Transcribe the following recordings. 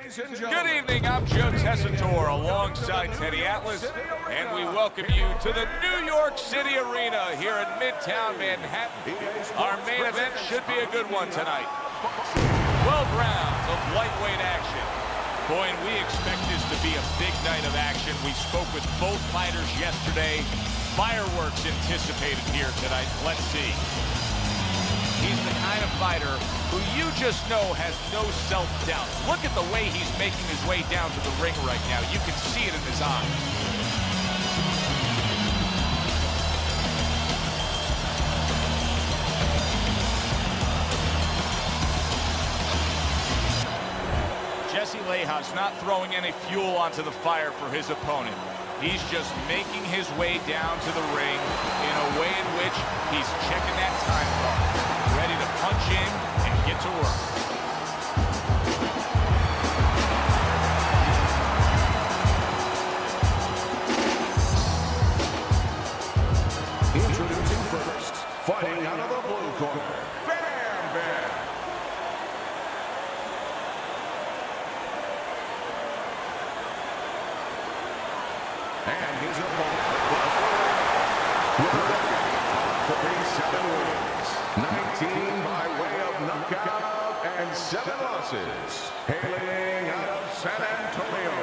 Good evening, I'm Joe Tessitore alongside Teddy Atlas, and we welcome you to the New York City Arena here in Midtown Manhattan. Our main event should be a good one tonight. 12 rounds of lightweight action. Boy, and we expect this to be a big night of action. We spoke with both fighters yesterday. Fireworks anticipated here tonight. Let's see. He's the kind of fighter who you just know has no self-doubt. Look at the way he's making his way down to the ring right now. You can see it in his eyes. Leija's not throwing any fuel onto the fire for his opponent. He's just making his way down to the ring in a way in which he's checking that time card, ready to punch in and get to work. Introducing first, fighting out of the blue corner, Bam Bam. And his opponent, with a record of 37 wins, 19 by way of knockout, and 7 losses. Hailing out of San Antonio,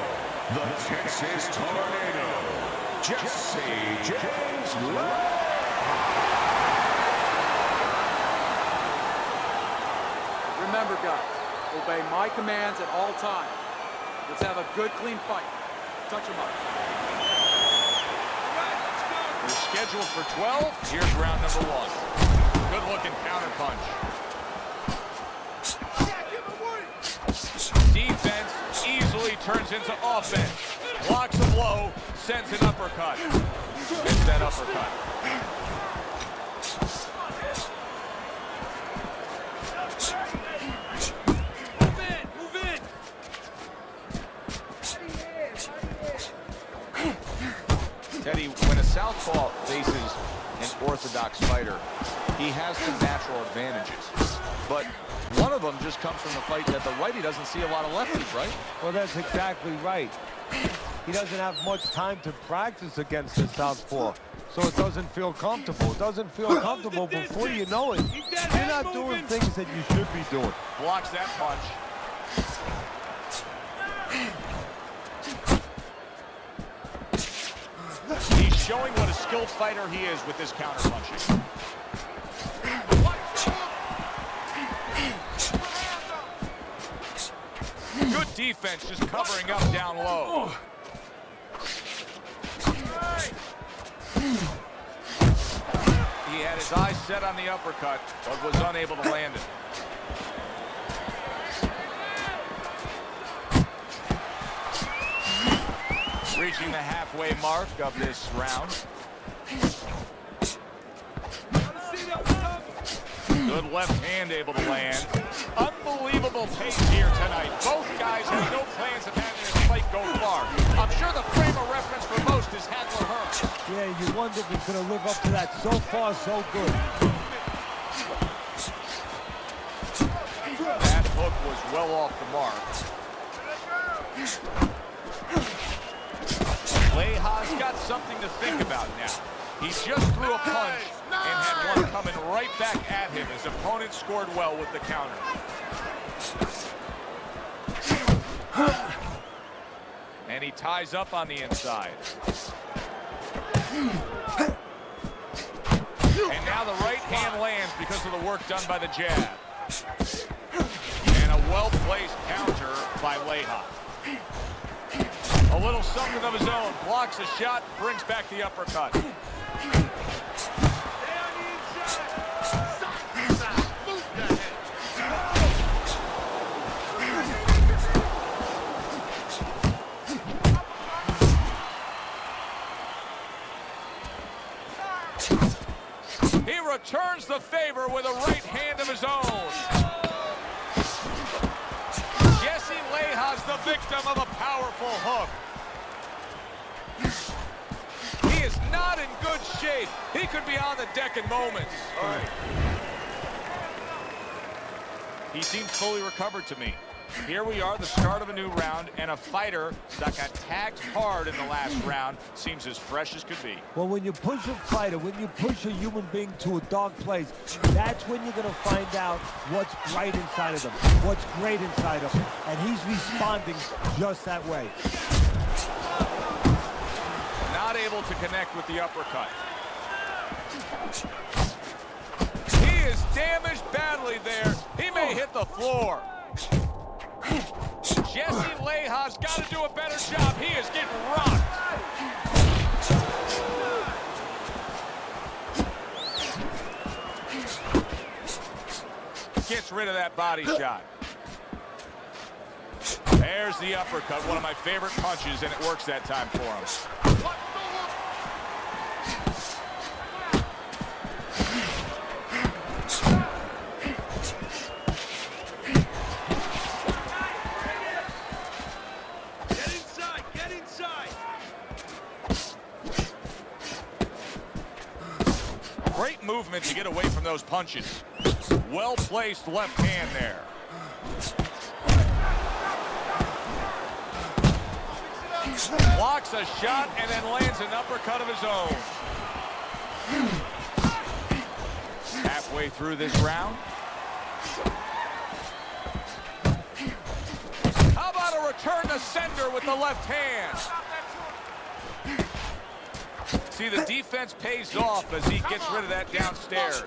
the Texas Tornado, Jesse James Leija. Remember, guys, obey my commands at all times. Let's have a good, clean fight. Touch him up. We're scheduled for 12. Here's round number 1. Good-looking counter punch. Defense easily turns into offense. Blocks a blow, sends an uppercut. Missed that uppercut. Teddy, when a southpaw faces an orthodox fighter, he has some natural advantages. But one of them just comes from the fight that the righty doesn't see a lot of lefties, right? Well, that's exactly right. He doesn't have much time to practice against the southpaw, so it doesn't feel comfortable. It doesn't feel comfortable before you know it. You're not doing things that you should be doing. Blocks that punch. He's showing what a skilled fighter he is with this counter-punching. Good defense, just covering up down low. He had his eyes set on the uppercut, but was unable to land it. Reaching the halfway mark of this round. Good left hand able to land. Unbelievable pace here tonight. Both guys have no plans of having this fight go far. I'm sure the frame of reference for most is Hadler Hurst. Yeah, you wonder if he's going to live up to that. So far, so good. That hook was well off the mark. Leija's got something to think about now. He just threw a punch and had one coming right back at him. His opponent scored well with the counter. And he ties up on the inside. And now the right hand lands because of the work done by the jab. And a well-placed counter by Leija. A little something of his own. Blocks a shot, brings back the uppercut. He returns the favor with a right hand of his own. Jesse Leija's the victim of a powerful hook. He is not in good shape. He could be on the deck in moments. He seems fully recovered to me. Here we are, the start of a new round, and a fighter that got tagged hard in the last round seems as fresh as could be. Well, when you push a fighter, when you push a human being to a dark place, that's when you're going to find out what's bright inside of them, what's great inside of them. And he's responding just that way. Not able to connect with the uppercut. He is damaged badly there. He may hit the floor. Jesse Leija's got to do a better job. He is getting rocked. Gets rid of that body shot. There's the uppercut, one of my favorite punches, and it works that time for him. Great movement to get away from those punches. Well-placed left hand there. Blocks a shot and then lands an uppercut of his own. Halfway through this round. How about a return to sender with the left hand? See, the defense pays off as he gets rid of that downstairs.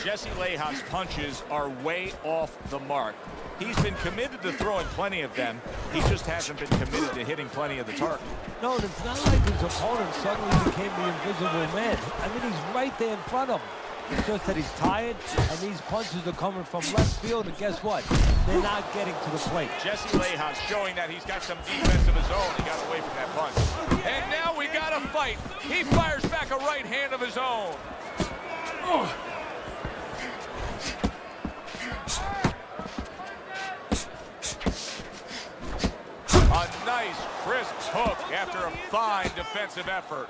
Jesse Leija's punches are way off the mark. He's been committed to throwing plenty of them. He just hasn't been committed to hitting plenty of the target. No, and it's not like his opponent suddenly became the invisible man. I mean, he's right there in front of him. It's just that he's tired, and these punches are coming from left field, and guess what? They're not getting to the plate. Jesse Leija's showing that he's got some defense of his own. He got away from that punch. And now we got a fight. He fires back a right hand of his own. A nice, crisp hook after a fine defensive effort.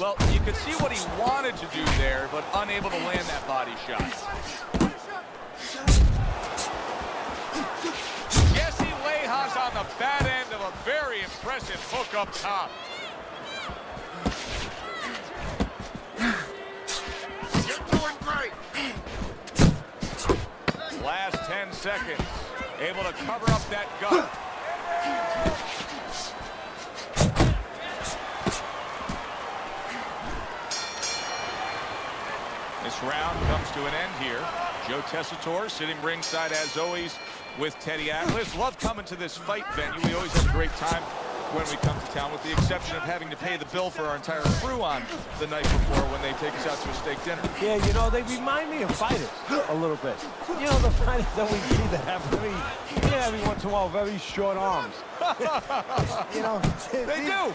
Well, you could see what he wanted to do there, but unable to land that body shot. Jesse Leija's on the bad end of a very impressive hook up top. You're doing great. Last 10 seconds. Able to cover up that gut. This round comes to an end here. Joe Tessitore sitting ringside as always with Teddy Atlas. Love coming to this fight venue. We always have a great time when we come to town, with the exception of having to pay the bill for our entire crew on the night before when they take us out to a steak dinner. Yeah, you know, they remind me of fighters a little bit. You know, the fighters that we see that have every once in a while, very short arms. You know, They do.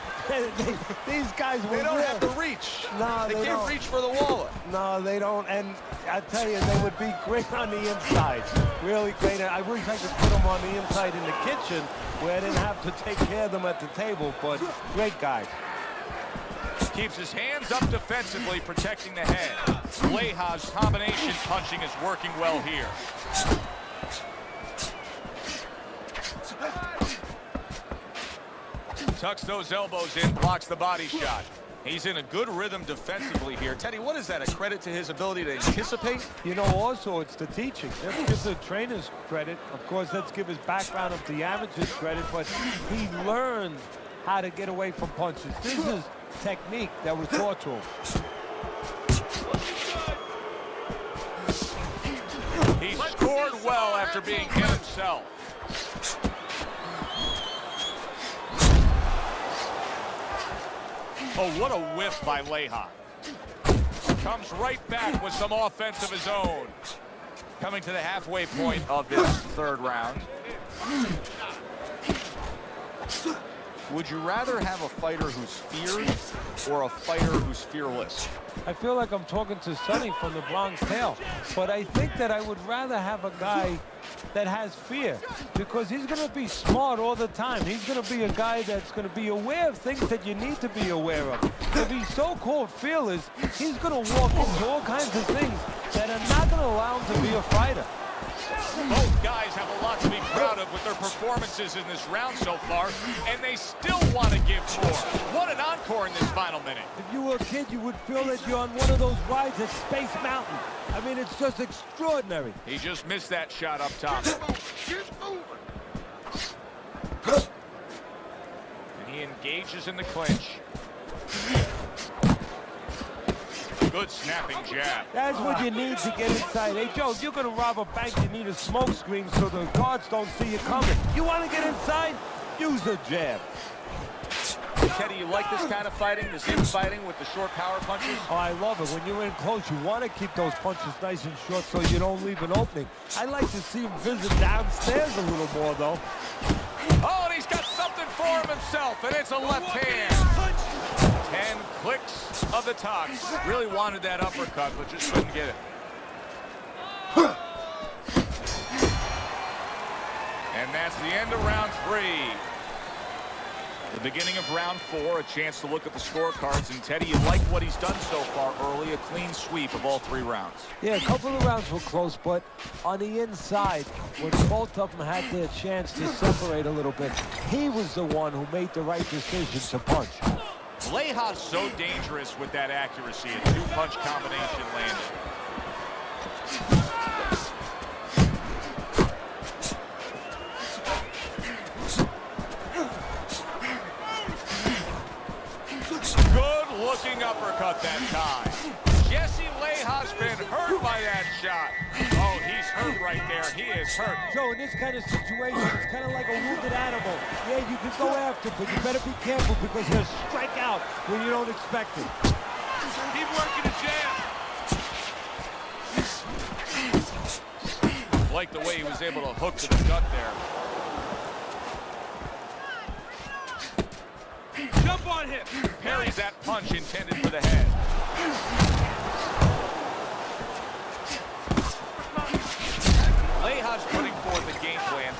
These guys will. They don't have to reach. No, they can't don't. reach for the wallet. No, they don't. And I tell you, they would be great on the inside. Really great. I wish I could put them on the inside in the kitchen where I didn't have to take care of them at the table, but great guys. Keeps his hands up defensively, protecting the head. Leija's combination punching is working well here. Tucks those elbows in, blocks the body shot. He's in a good rhythm defensively here. Teddy, what is that, a credit to his ability to anticipate? You know, also, it's the teaching. Let's give the trainers credit. Of course, let's give his background of the amateurs credit, but he learned how to get away from punches. This is technique that was taught to him. He scored well after being hit himself. Oh, what a whiff by Leija. Comes right back with some offense of his own. Coming to the halfway point of this third round. Would you rather have a fighter who's feared or a fighter who's fearless? I feel like I'm talking to Sonny from the Bronx Tale, but I think that I would rather have a guy that has fear, because he's going to be smart all the time. He's going to be a guy that's going to be aware of things that you need to be aware of. If he's so-called fearless, he's going to walk into all kinds of things that are not going to allow him to be a fighter. Both guys have a lot to be proud of with their performances in this round so far, and they still want to give more. What an encore in this final minute. If you were a kid, you would feel that you're on one of those rides at Space Mountain. I mean, it's just extraordinary. He just missed that shot up top. And he engages in the clinch. Good snapping jab. That's what you need to get inside. Hey, Joe, if you're going to rob a bank, you need a smoke screen so the guards don't see you coming. You want to get inside? Use a jab. Teddy, you like this kind of fighting, this infighting with the short power punches? Oh, I love it. When you're in close, you want to keep those punches nice and short so you don't leave an opening. I like to see him visit downstairs a little more, though. Oh, and he's got something for him himself, and it's a left hand. 10 clicks of the tox. Really wanted that uppercut, but just couldn't get it. And that's the end of round 3. The beginning of round 4, a chance to look at the scorecards. And Teddy, you like what he's done so far early, a clean sweep of all 3 rounds. Yeah, a couple of rounds were close, but on the inside, when both of them had their chance to separate a little bit, he was the one who made the right decision to punch. Leija's so dangerous with that accuracy, a 2-punch combination landed. Good-looking uppercut that time. Jesse Leija's been hurt by that shot. Oh, he's hurt right there. He is hurt. So in this kind of situation, it's kind of like a wounded animal. Yeah, you can go after, but you better be careful because he'll strike out when you don't expect it. Keep working the jab. Like the way he was able to hook to the gut there. Jump on him. Parries that punch intended for the head. Leija's putting forth a game plan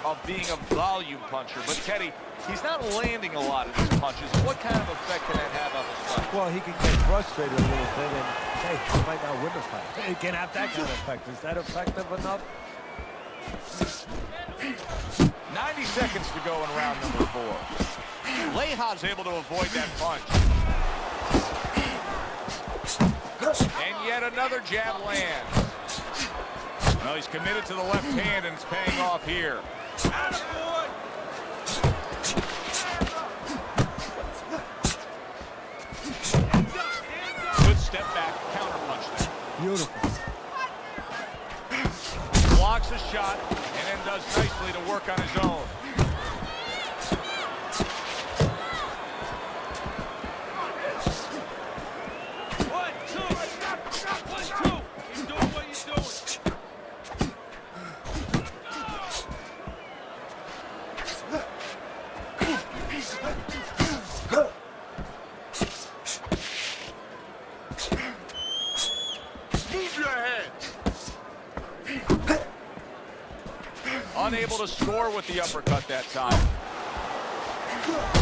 of being a volume puncher, but Teddy, he's not landing a lot of these punches. What kind of effect can that have on his fight? Well, he can get frustrated a little bit, and hey, he might not win the fight. He can have that kind of effect. Is that effective enough? 90 seconds to go in round number 4. Leija's able to avoid that punch. And yet another jab lands. Well, he's committed to the left hand, and it's paying off here. Good step back, counter punch there. Beautiful. Blocks a shot, and then does nicely to work on his own. Unable to score with the uppercut that time.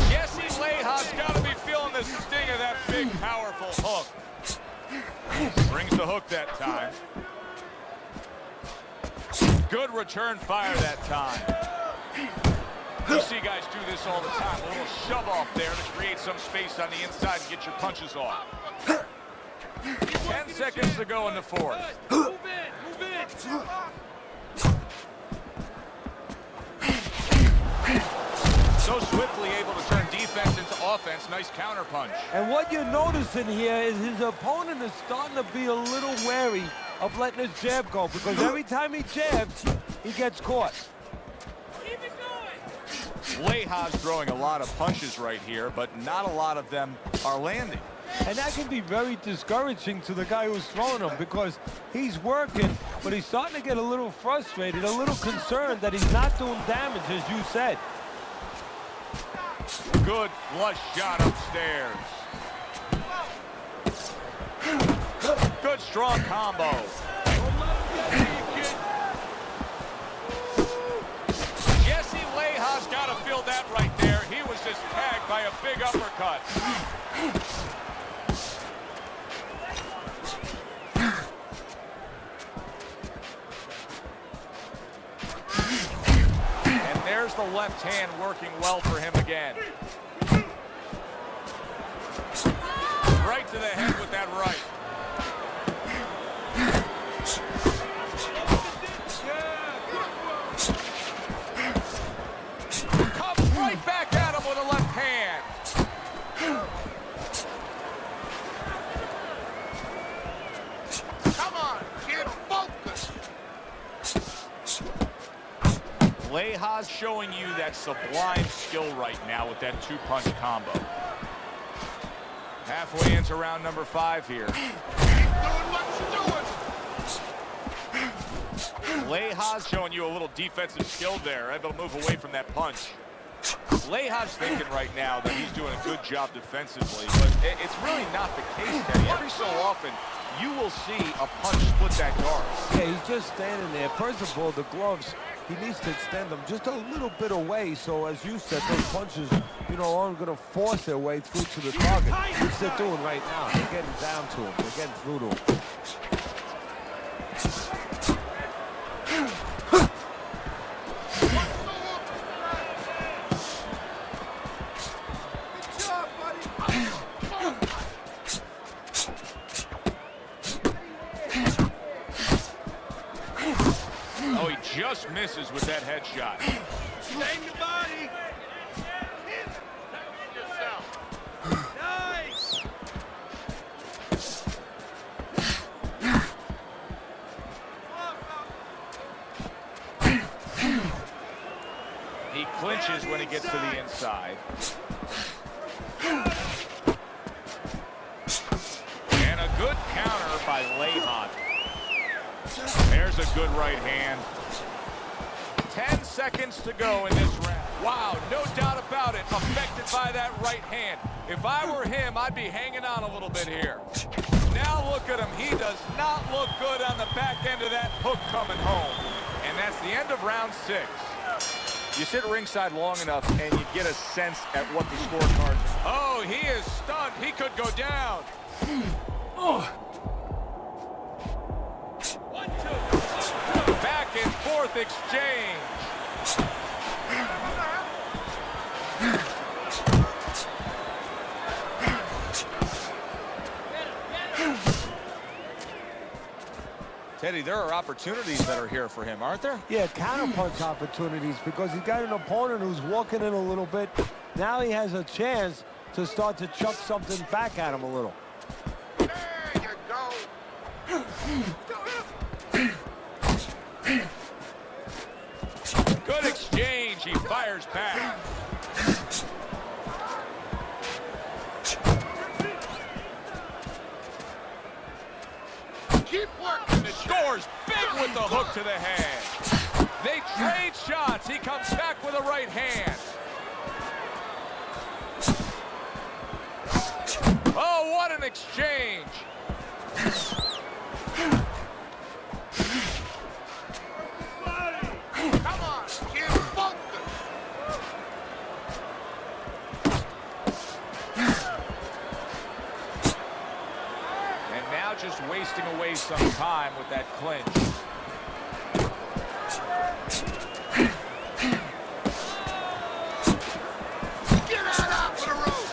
Jesse Leija's got to be feeling the sting of that big, powerful hook. Brings the hook that time. Good return fire that time. You see guys do this all the time. A little shove off there to create some space on the inside and get your punches off. 10 seconds to go in the 4th. Move in, move in. So swiftly able to turn defense into offense. Nice counter punch. And what you're noticing here is his opponent is starting to be a little wary of letting his jab go, because every time he jabs, he gets caught. Keep it going. Leija's throwing a lot of punches right here, but not a lot of them are landing. And that can be very discouraging to the guy who's throwing them, because he's working, but he's starting to get a little frustrated, a little concerned that he's not doing damage, as you said. Good flush shot upstairs. Good strong combo. big uppercut. And there's the left hand working well for him again. Right to the head with that right. Comes right back at him with a left hand. Come on, get focused. Leija's showing you that sublime skill right now with that two-punch combo. Halfway into round number 5 here. Keep doing what you're doing. Leija's showing you a little defensive skill there, able to move away from that punch. Leija's thinking right now that he's doing a good job defensively, but it's really not the case, Teddy. Every so often, you will see a punch split that guard. Yeah, he's just standing there. First of all, the gloves, he needs to extend them just a little bit away, so as you said, those punches, you know, aren't going to force their way through to the target, which they're doing right now. They're getting down to him. They're getting through to him. Oh, he just misses with that headshot. Stay the body. Nice. He clinches when he gets to the inside. And a good counter by Leija. There's a good right hand. 10 seconds to go in this round. Wow, no doubt about it, affected by that right hand. If I were him, I'd be hanging on a little bit here. Now look at him. He does not look good on the back end of that hook coming home. And that's the end of round 6. You sit ringside long enough and you get a sense at what the scorecard is. Oh, he is stunned. He could go down. Back and forth exchange. Teddy, there are opportunities that are here for him, aren't there? Yeah, counterpunch opportunities, because he's got an opponent who's walking in a little bit. Now he has a chance to start to chuck something back at him a little. There you go. Good exchange. He fires back. Keep working the Scores big with the hook to the head. They trade shots. He comes back with a right hand. Oh, what an exchange. Come on, get focused. And now just wasting away some time with that clinch. Get out off the road.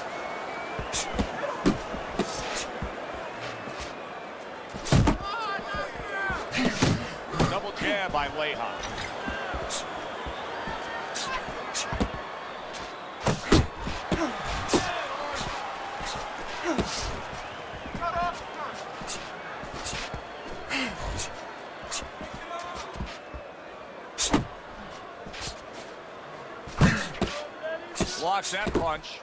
Double jab by Leija. Blocks that punch.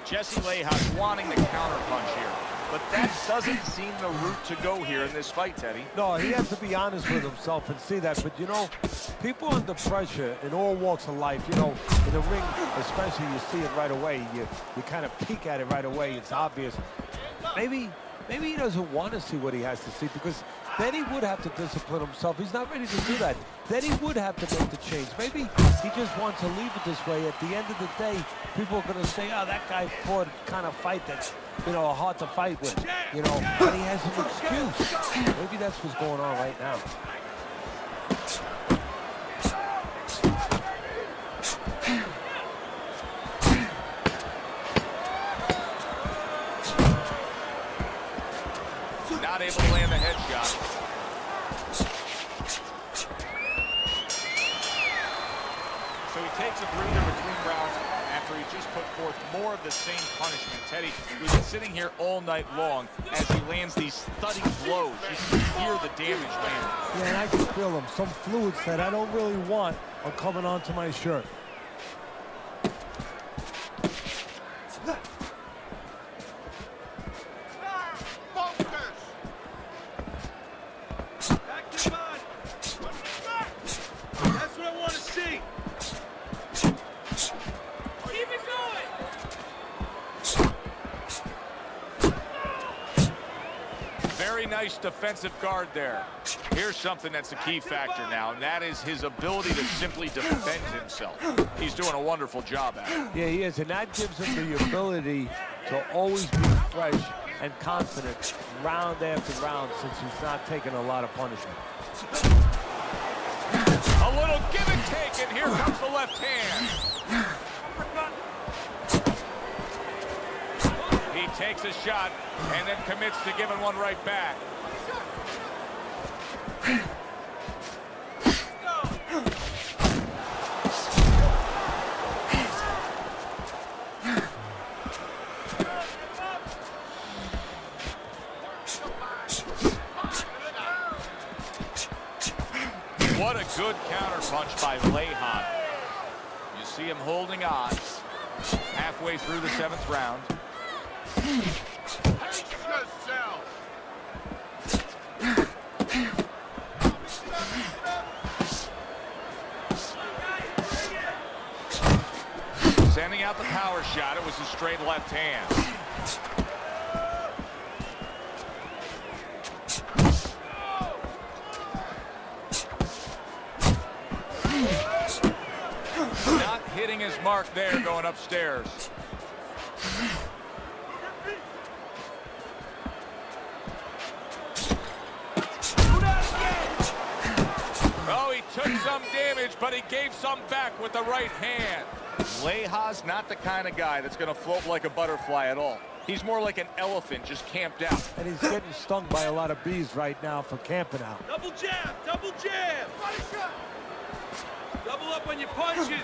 Jesse Leija's wanting the counter punch here, but that doesn't seem the route to go here in this fight, Teddy. No, he has to be honest with himself and see that. But, you know, people under pressure in all walks of life, you know, in the ring especially, you see it right away. You kind of peek at it right away. It's obvious. Maybe Maybe he doesn't want to see what he has to see, because then he would have to discipline himself. He's not ready to do that. Then he would have to make the change. Maybe he just wants to leave it this way. At the end of the day, people are going to say, oh, that guy fought kind of fight that's, you know, hard to fight with, you know, and he has an excuse. Maybe that's what's going on right now. Not able to land the headshot. So he takes a breather between rounds after he just put forth more of the same punishment. Teddy, we've been sitting here all night long as he lands these thudding blows. You can hear the damage land. Yeah, and I can feel them. Some fluids that I don't really want are coming onto my shirt. Very nice defensive guard there. Here's something that's a key factor now, and that is his ability to simply defend himself. He's doing a wonderful job at it. Yeah, he is, and that gives him the ability to always be fresh and confident round after round, since he's not taking a lot of punishment. A little give and take, and here comes the left hand. He takes a shot and then commits to giving one right back. What a good counterpunch by Leija. You see him holding on halfway through the 7th round. Sending out the power shot. It was a straight left hand. Not hitting his mark there, going upstairs. Oh, he took some damage, but he gave some back with the right hand. Leija's not the kind of guy that's going to float like a butterfly at all. He's more like an elephant just camped out. And he's getting stung by a lot of bees right now for camping out. Double jab, double jab. Double up on your punches.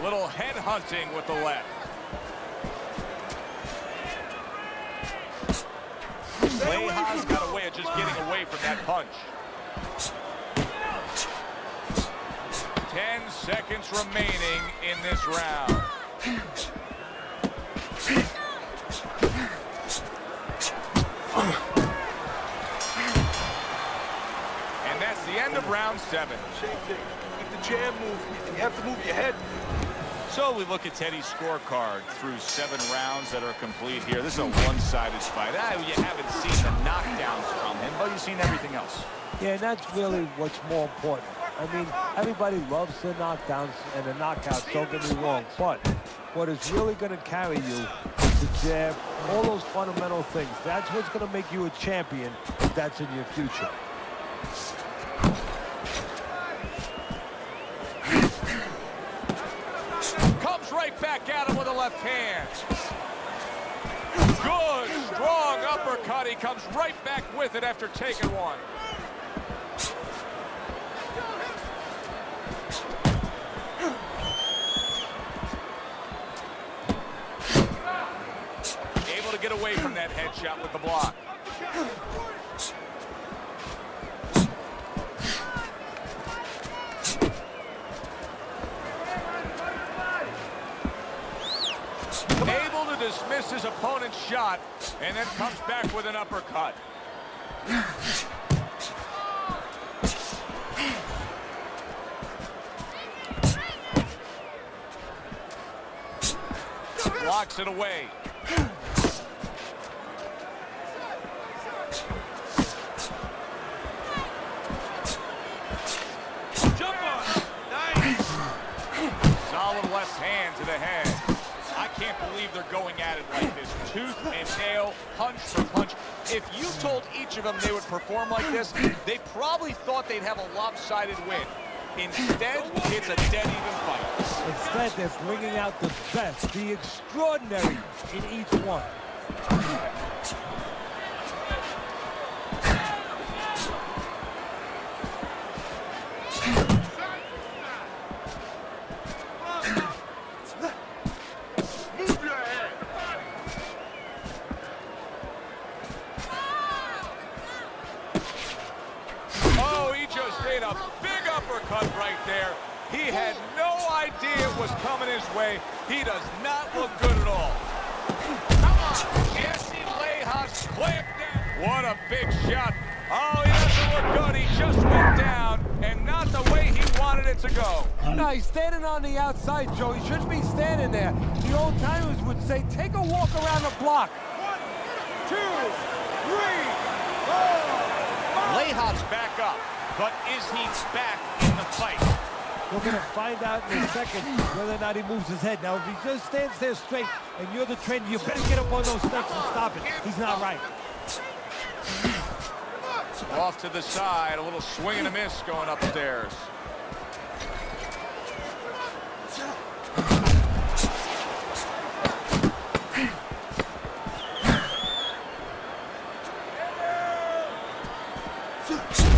Little head hunting with the left. Leija's got a way of just getting away from that punch. 10 seconds remaining in this round. And that's the end of round 7. Same thing. Keep the jab movement. You have to move your head. So we look at Teddy's scorecard through 7 rounds that are complete here. This is a one-sided fight. You haven't seen the knockdowns from him, but you've seen everything else. Yeah, and that's really what's more important. I mean, everybody loves the knockdowns and the knockouts, don't get me wrong, but what is really going to carry you is the jab, all those fundamental things. That's what's going to make you a champion if that's in your future. Comes right back at him with a left hand. Good, strong uppercut. He comes right back with it after taking one. Able to get away from that headshot with the block. Able to dismiss his opponent's shot and then comes back with an uppercut. blocks it away. Jump on it. Nice. Solid left hand to the head. I can't believe they're going at it like this. Tooth and nail, punch for punch. If you told each of them they would perform like this, they probably thought they'd have a lopsided win. Instead, it's a dead-even fight. Instead, they're bringing out the best, the extraordinary in each one. Move your head. Oh, he just made a big uppercut right there. He had no idea it was coming his way. He does not look good at all. Come on, Jesse Leija's clamped down. What a big shot. Oh, he doesn't look good. He just went down, and not the way he wanted it to go. No, he's standing on the outside, Joe. He shouldn't be standing there. The old-timers would say, take a walk around the block. 1, 2, 3, 4. Leija's back up, but is he back in the fight? We're going to find out in a second whether or not he moves his head. Now, if he just stands there straight and you're the trainer, you better get up on those steps and stop it. He's not right. Off to the side, a little swing and a miss going upstairs.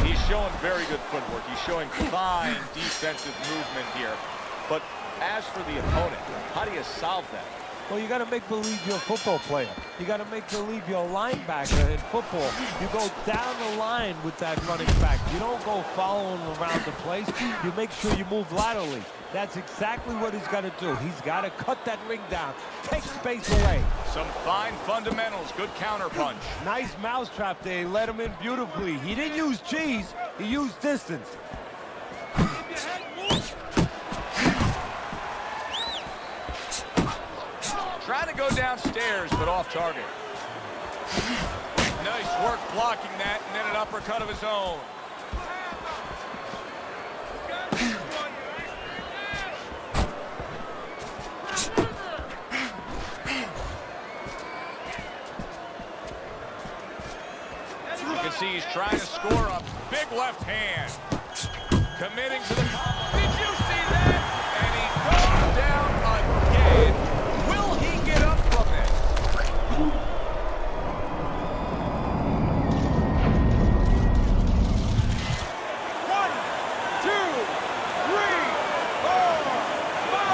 He's showing very good footwork. He's showing fine defensive movement here. But as for the opponent, how do you solve that? Well, you got to make believe you're a football player. You got to make believe you're a linebacker in football. You go down the line with that running back. You don't go following around the place. You make sure you move laterally. That's exactly what he's got to do. He's got to cut that ring down, take space away. Some fine fundamentals, good counter punch. Nice mousetrap there. He let him in beautifully. He didn't use cheese. He used distance. Keep your head moved. Trying to go downstairs, but off target. Nice work blocking that, and then an uppercut of his own. You can see he's trying to score a big left hand. Committing to the... Did you see that? And he goes down again. Will he get up from it? 1, 2, 3, 4.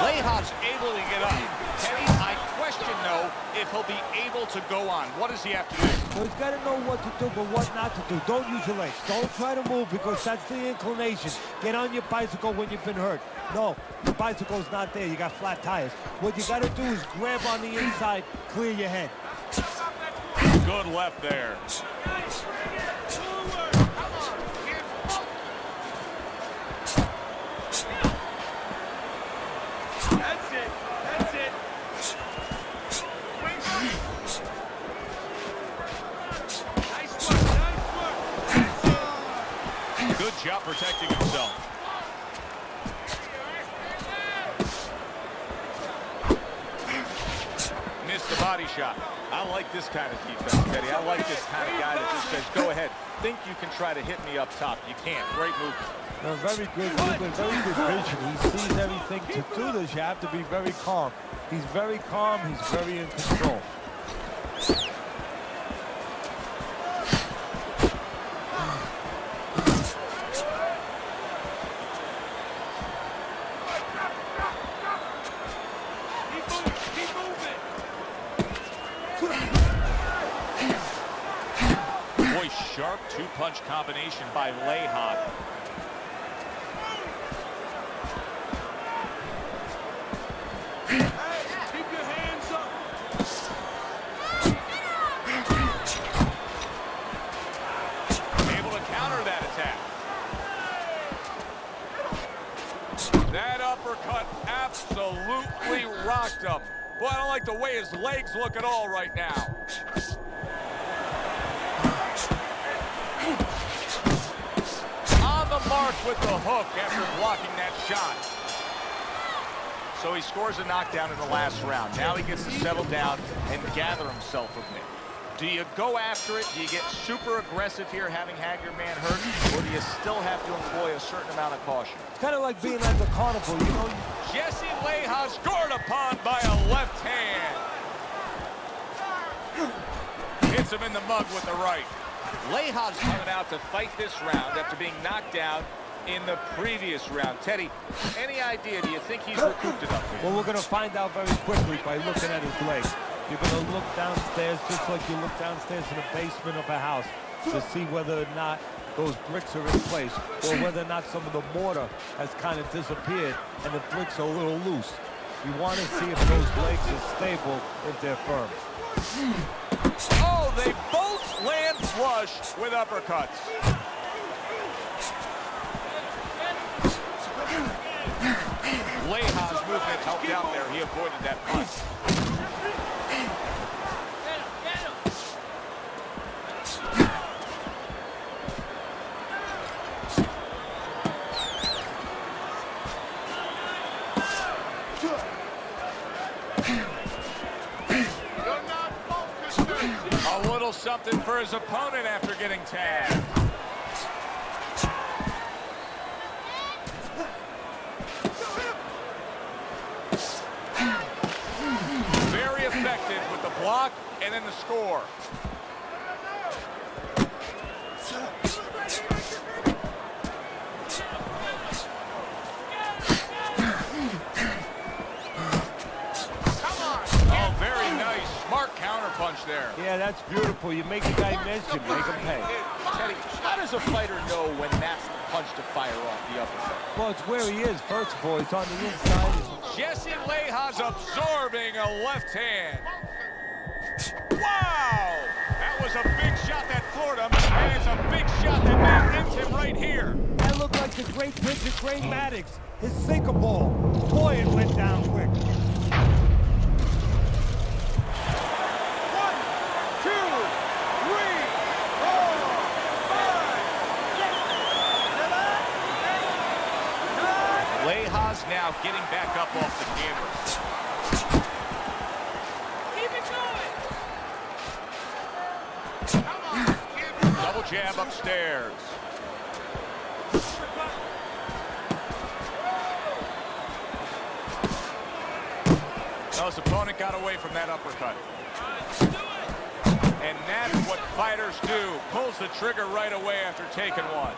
Leija's able to get up. Teddy, I question, though, if he'll be able to go on. What does he have to do? Well, he's got to know what to do, but what not to do. Don't use your legs. Don't try to move because that's the inclination. Get on your bicycle when you've been hurt. No, the bicycle's not there. You got flat tires. What you got to do is grab on the inside, clear your head. Good left there. That's it. That's it. Nice work. Nice work. Good job protecting himself. Missed the body shot. I like this kind of defense, Teddy. I like this kind of guy that just says, go ahead. Think you can try to hit me up top. You can't. Great movement. Very good movement, very good vision. He sees everything. To do this, you have to be very calm. He's very calm. He's very in control. Keep moving. Boy, sharp two-punch combination by Leija. Keep your hands up. Able to counter that attack. That uppercut absolutely rocked him. Boy, I don't like the way his legs look at all right now. On the mark with the hook after blocking that shot. So he scores a knockdown in the last round. Now he gets to settle down and gather himself a bit. Do you go after it? Do you get super aggressive here having had your man hurt? Or do you still have to employ a certain amount of caution? It's kind of like being at the carnival, you know. Jesse Leija scored upon by a left hand. Hits him in the mug with the right. Leija's coming out to fight this round after being knocked down in the previous round. Teddy, any idea? Do you think he's recouped enough here? Well, we're going to find out very quickly by looking at his legs. You're going to look downstairs just like you look downstairs in the basement of a house to see whether or not those bricks are in place or whether or not some of the mortar has kind of disappeared and the bricks are a little loose. You want to see if those legs are stable, if they're firm. Oh, they both land flush with uppercuts. Leija's movement helped out there. He avoided that punch. A little something for his opponent after getting tagged. Very effective with the block and then the score. Punch there. Yeah, that's beautiful. You make the guy miss, you make him pay. Teddy, how does a fighter know when that's the punch to fire off the uppercut? Well, it's where he is. First of all, he's on the inside. Jesse Leija's absorbing a left hand. Wow! That was a big shot that floored him, and it's a big shot that ends him right here. That looked like the great pitcher, Great Maddox. His sinker ball. Boy, it went down quick. Leija's now getting back up off the canvas. Keep it going. Double jab upstairs. Now his opponent got away from that uppercut. And that's what fighters do. Pulls the trigger right away after taking one.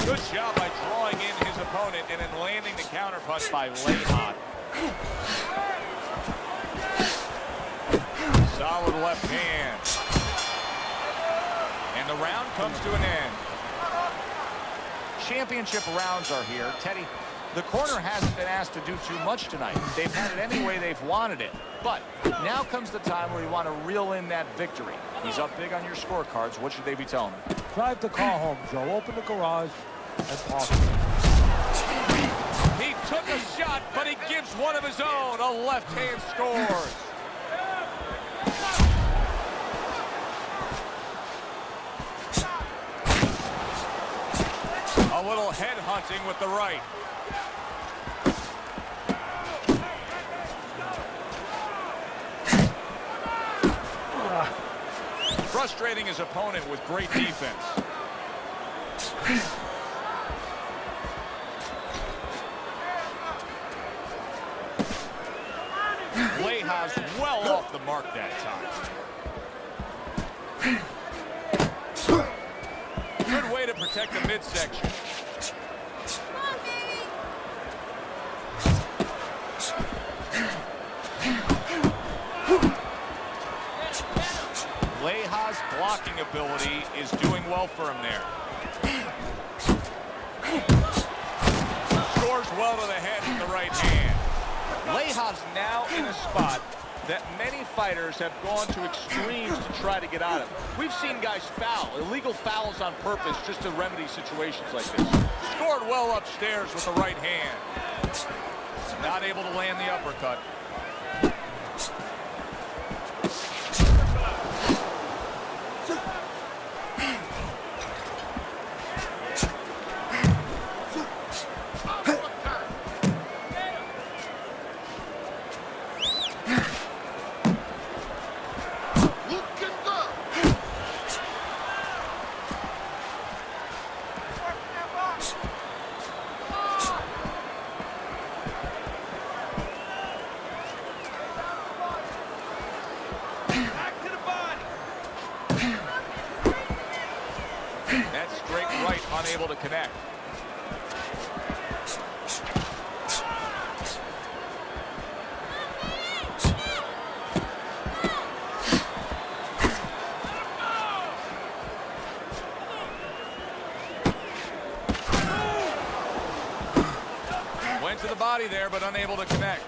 Good job by drawing in his opponent and then landing the counter punch by Leija. Solid left hand. And the round comes to an end. Championship rounds are here. Teddy, the corner hasn't been asked to do too much tonight. They've had it any way they've wanted it. But now comes the time where you want to reel in that victory. He's up big on your scorecards. What should they be telling him? Drive the car home, Joe. Open the garage and park. He took a shot, but he gives one of his own. A left hand scores. A little head hunting with the right. Frustrating his opponent with great defense. Leija's well off the mark that time. Good way to protect the midsection. Leija's blocking ability is doing well for him there. Scores well to the head with the right hand. Leija's now in a spot that many fighters have gone to extremes to try to get out of. We've seen guys foul, illegal fouls on purpose just to remedy situations like this. Scored well upstairs with the right hand. Not able to land the uppercut. That straight right unable to connect. Went to the body there, but unable to connect.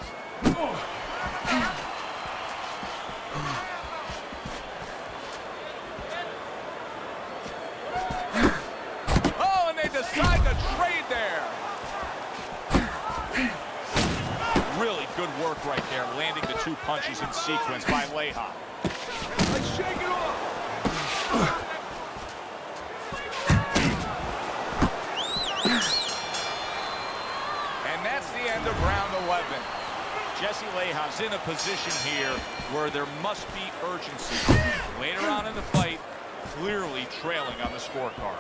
Decide to trade there. Really good work right there, landing the two punches in sequence by Leija. Let's shake it off. And that's the end of round 11. Jesse Leija's in a position here where there must be urgency. Later on in the fight, clearly trailing on the scorecard.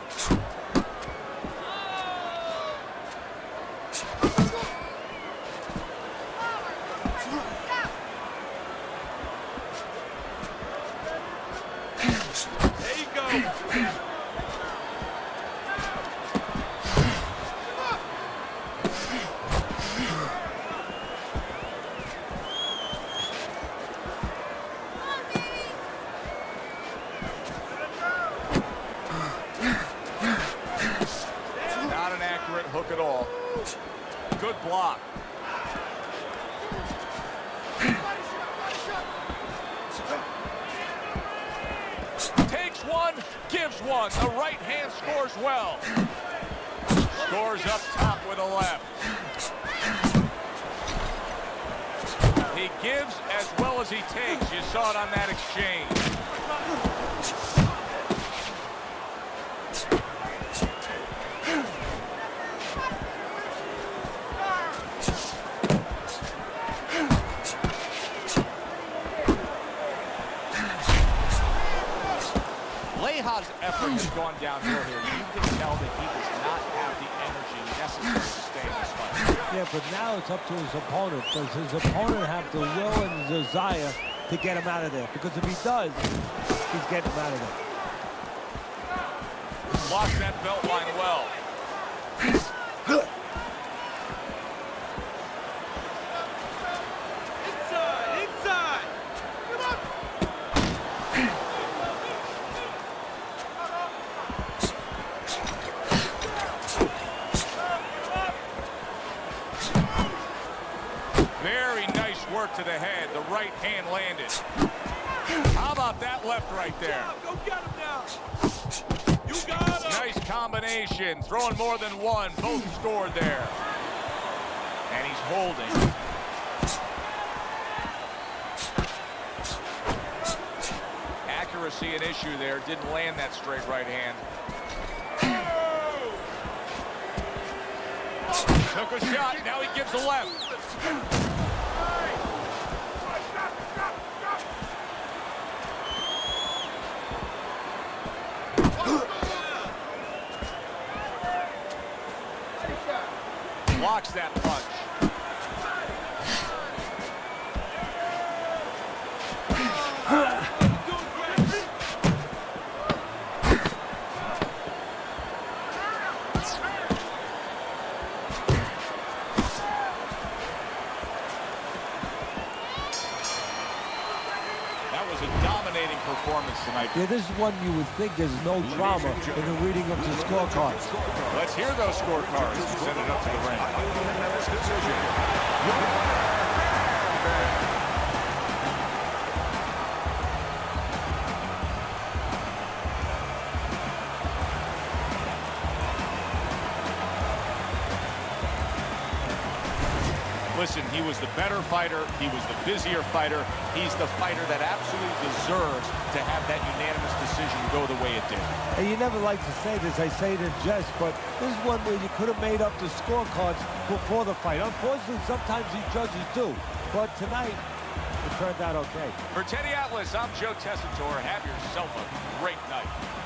Not an accurate hook at all. Good block. Takes one, gives one. The right hand scores well. Scores up top with a left. He gives as well as he takes. You saw it on that exchange. Leija's effort has gone downhill here. You can tell that he does not have the energy necessary to stay in this fight. Yeah, but now it's up to his opponent. Does his opponent have the will and the desire to get him out of there? Because if he does, he's getting him out of there. Lost that belt line well. Inside. Come on. Very nice work to the head. The right hand landed. How about that left right there? Go get him now. You got him. Nice combination. Throwing more than one. Both scored there. And he's holding. Accuracy an issue there. Didn't land that straight right hand. Took a shot. Now he gives a left. Blocks that punch. That was a dominating performance tonight. Yeah, this is one you would think there's no drama in the reading of the scorecards. Let's hear those scorecards. Send it up to the ring. Listen, he was the better fighter. He was the busier fighter. He's the fighter that absolutely deserves to have that unanimous decision go the way it did. And you never like to say this, I say it in jest, but this is one where you could have made up the scorecards before the fight. Unfortunately, sometimes these judges do. But tonight, it turned out okay. For Teddy Atlas, I'm Joe Tessitore. Have yourself a great night.